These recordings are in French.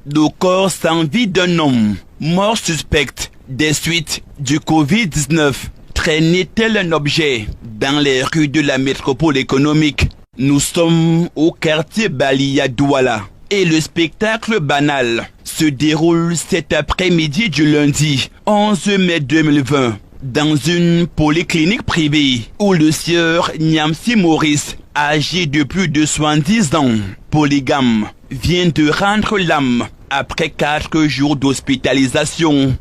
le corps sans vie d'un homme, mort suspecte des suites du Covid-19, traînait tel un objet dans les rues de la métropole économique. Nous sommes au quartier Balia Douala et le spectacle banal se déroule cet après-midi du lundi 11 mai 2020 dans une polyclinique privée où le sieur Nyamsi Maurice, âgé de plus de 70 ans, polygame, vient de rendre l'âme après 4 jours d'hospitalisation.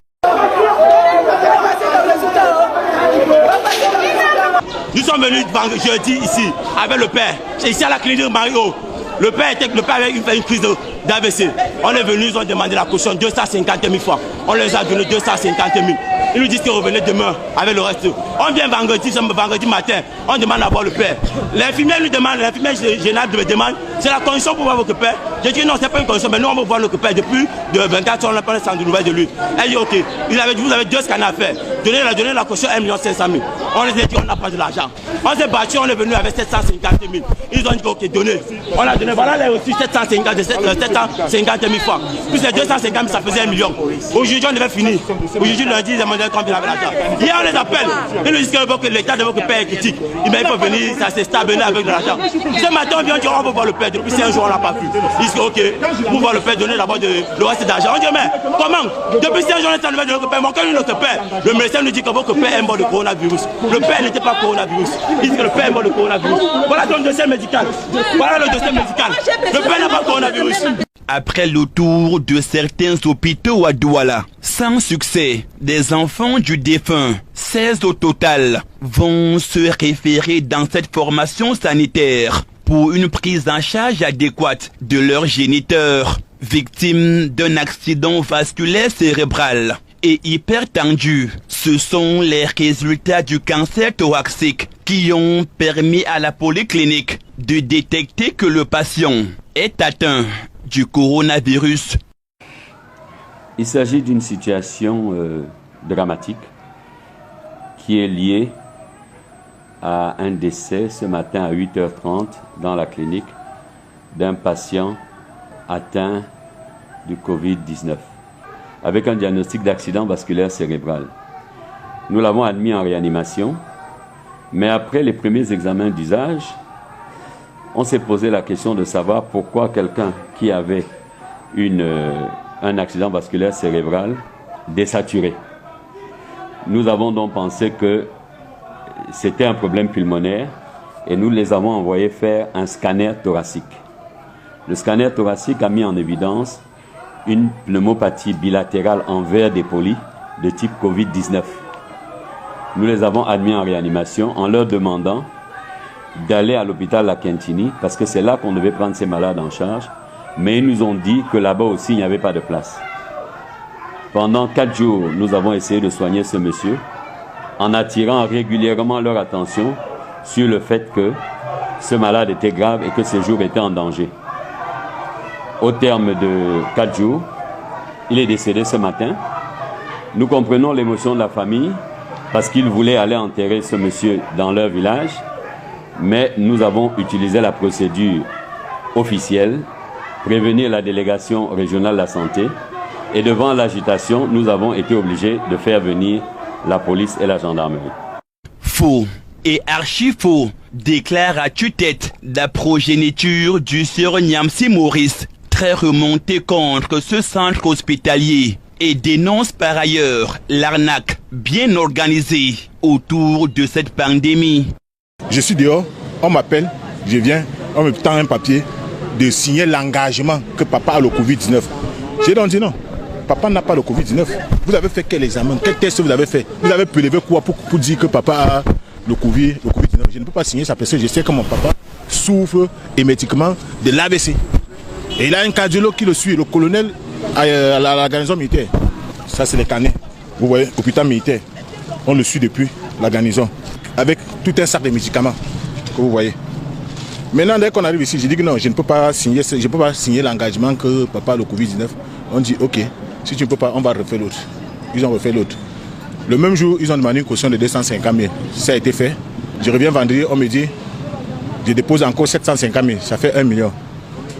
Nous sommes venus jeudi ici avec le père. C'est ici à la clinique Mario. Le père avait fait une crise d'AVC. On est venu, ils ont demandé la caution 250 000 francs. On les a donné 250 000. Ils nous disent qu'ils revenaient demain avec le reste. On vient vendredi matin, on demande à voir le père. L'infirmière nous demande, l'infirmière générale me demande, c'est la condition pour voir votre père. Je dis non, c'est pas une condition, mais nous on veut voir notre père. Depuis de 24 heures, on n'a pas de nouvelles de lui. Elle dit ok, vous avez 2 scanners à faire. Donnez la caution 1 500 000. On les a dit on n'a pas de l'argent. On s'est battu, on est venu avec 750 000. Ils ont dit ok, donnez. On a donné, voilà les reçus 750 000 francs. Plus les 250 000, ça faisait 1 million. Aujourd'hui, on devait finir. Aujourd'hui, lundi, ils demandaient combien avec l'argent. Hier, on les appelle. Ils nous disent que l'état de votre père est critique. Il faut venir, ça s'est stabilisé avec de l'argent. Ce matin, on vient dire on veut voir le père. Depuis 5 jours, on ne l'a pas vu. Ils disent ok, pour voir le père, donner d'abord le reste d'argent. On dit mais comment? Depuis 5 jours, on est en train de notre père. Manquez notre père. Le médecin nous dit que votre père est mort de coronavirus. Le père n'était pas coronavirus. Il dit que le père est mort de coronavirus. Voilà ton dossier médical. Voilà le dossier médical. Le père n'a pas coronavirus. Après le tour de certains hôpitaux à Douala, sans succès, des enfants du défunt, 16 au total, vont se référer dans cette formation sanitaire pour une prise en charge adéquate de leurs géniteurs, victimes d'un accident vasculaire cérébral et hypertendu. Ce sont les résultats du cancer thoracique qui ont permis à la polyclinique de détecter que le patient est atteint du coronavirus. Il s'agit d'une situation dramatique qui est liée à un décès ce matin à 8h30 dans la clinique d'un patient atteint du Covid-19 avec un diagnostic d'accident vasculaire cérébral. Nous l'avons admis en réanimation, mais après les premiers examens d'usage, on s'est posé la question de savoir pourquoi quelqu'un qui avait un accident vasculaire cérébral désaturé. Nous avons donc pensé que c'était un problème pulmonaire et nous les avons envoyés faire un scanner thoracique. Le scanner thoracique a mis en évidence une pneumopathie bilatérale en verre dépoli de type Covid-19. Nous les avons admis en réanimation en leur demandant d'aller à l'hôpital La Quintini parce que c'est là qu'on devait prendre ces malades en charge, mais ils nous ont dit que là-bas aussi il n'y avait pas de place. Pendant 4 jours, nous avons essayé de soigner ce monsieur en attirant régulièrement leur attention sur le fait que ce malade était grave et que ses jours étaient en danger. Au terme de 4 jours, il est décédé ce matin. Nous comprenons l'émotion de la famille parce qu'ils voulaient aller enterrer ce monsieur dans leur village, mais nous avons utilisé la procédure officielle, prévenir la délégation régionale de la santé, et devant l'agitation, nous avons été obligés de faire venir la police et la gendarmerie. Faux et archi-faux, déclare à tue-tête la progéniture du sieur Nyamsi Maurice, très remonté contre ce centre hospitalier, et dénonce par ailleurs l'arnaque bien organisée autour de cette pandémie. Je suis dehors, on m'appelle, je viens, on me tend un papier de signer l'engagement que papa a le Covid-19. J'ai donc dit non, papa n'a pas le Covid-19. Vous avez fait quel examen, quel test vous avez fait? Vous avez prélevé quoi pour dire que papa a le Covid-19? Je ne peux pas signer ça parce que je sais que mon papa souffre hémétiquement de l'AVC. Et il a un cardiologue qui le suit, le colonel à la garnison militaire. Ça c'est les canets, vous voyez, hôpital militaire. On le suit depuis la garnison, avec tout un sac de médicaments que vous voyez. Maintenant, dès qu'on arrive ici, j'ai dit que non, je ne peux pas signer l'engagement que papa a le Covid-19. On dit ok, si tu ne peux pas, on va refaire l'autre. Ils ont refait l'autre. Le même jour, ils ont demandé une caution de 250 000. Ça a été fait. Je reviens vendredi, on me dit, je dépose encore 750 000, ça fait 1 million.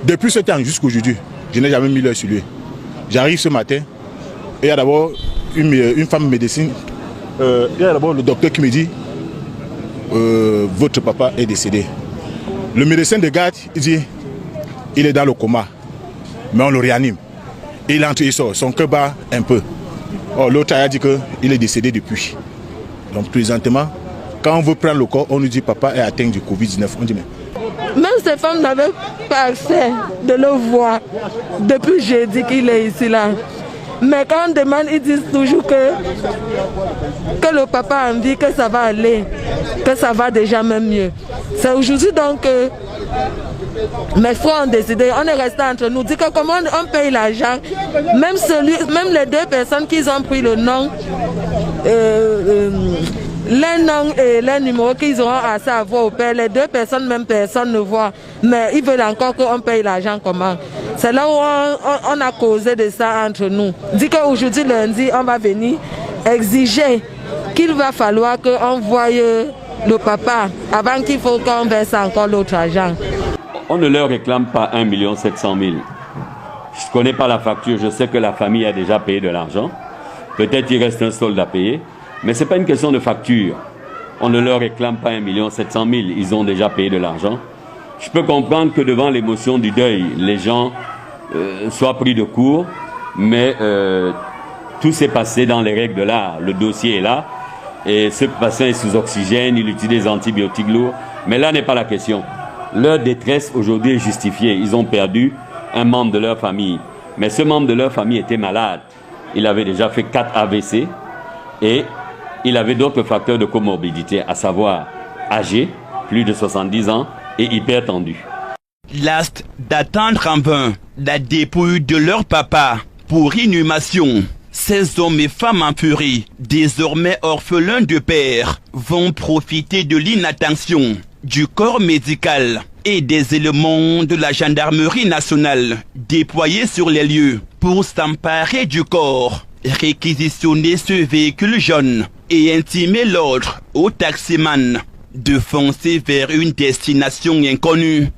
Depuis ce temps jusqu'à aujourd'hui, je n'ai jamais mis l'œil sur lui. J'arrive ce matin, et il y a d'abord une femme médecine, il y a d'abord le docteur qui me dit votre papa est décédé. Le médecin de garde, il dit il est dans le coma, mais on le réanime. Il entre, il sort, son cœur bat un peu. Oh, l'autre a dit qu'il est décédé depuis. Donc présentement, quand on veut prendre le corps, on nous dit papa est atteint du Covid-19. On dit mais... Même ces femmes n'avaient pas accès de le voir depuis jeudi qu'il est ici là. Mais quand on demande, ils disent toujours que le papa a envie, que ça va aller, que ça va déjà même mieux. C'est aujourd'hui donc que mes frères ont décidé, on est resté entre nous, dit que comment on paye l'argent, même les deux personnes qui ont pris le nom, les noms et les numéros qu'ils auront assez à voir au père, les deux personnes, même personne ne voit, mais ils veulent encore qu'on paye l'argent comment. C'est là où on a causé de ça entre nous. Dit qu'aujourd'hui lundi, on va venir exiger qu'il va falloir qu'on voie le papa avant qu'il faut qu'on verse encore l'autre argent. On ne leur réclame pas 1 700 000. Je ne connais pas la facture, je sais que la famille a déjà payé de l'argent. Peut-être il reste un solde à payer, mais ce n'est pas une question de facture. On ne leur réclame pas 1 700 000, ils ont déjà payé de l'argent. Je peux comprendre que devant l'émotion du deuil, les gens soient pris de court, mais tout s'est passé dans les règles de l'art. Le dossier est là, et ce patient est sous oxygène, il utilise des antibiotiques lourds, mais là n'est pas la question. Leur détresse aujourd'hui est justifiée. Ils ont perdu un membre de leur famille. Mais ce membre de leur famille était malade. Il avait déjà fait 4 AVC et il avait d'autres facteurs de comorbidité, à savoir âgé, plus de 70 ans et hypertendu. Last d'attendre en vain la dépouille de leur papa pour inhumation. Ces hommes et femmes en furie, désormais orphelins de père, vont profiter de l'inattention du corps médical et des éléments de la gendarmerie nationale déployés sur les lieux pour s'emparer du corps, réquisitionner ce véhicule jaune et intimer l'ordre au taximan de foncer vers une destination inconnue.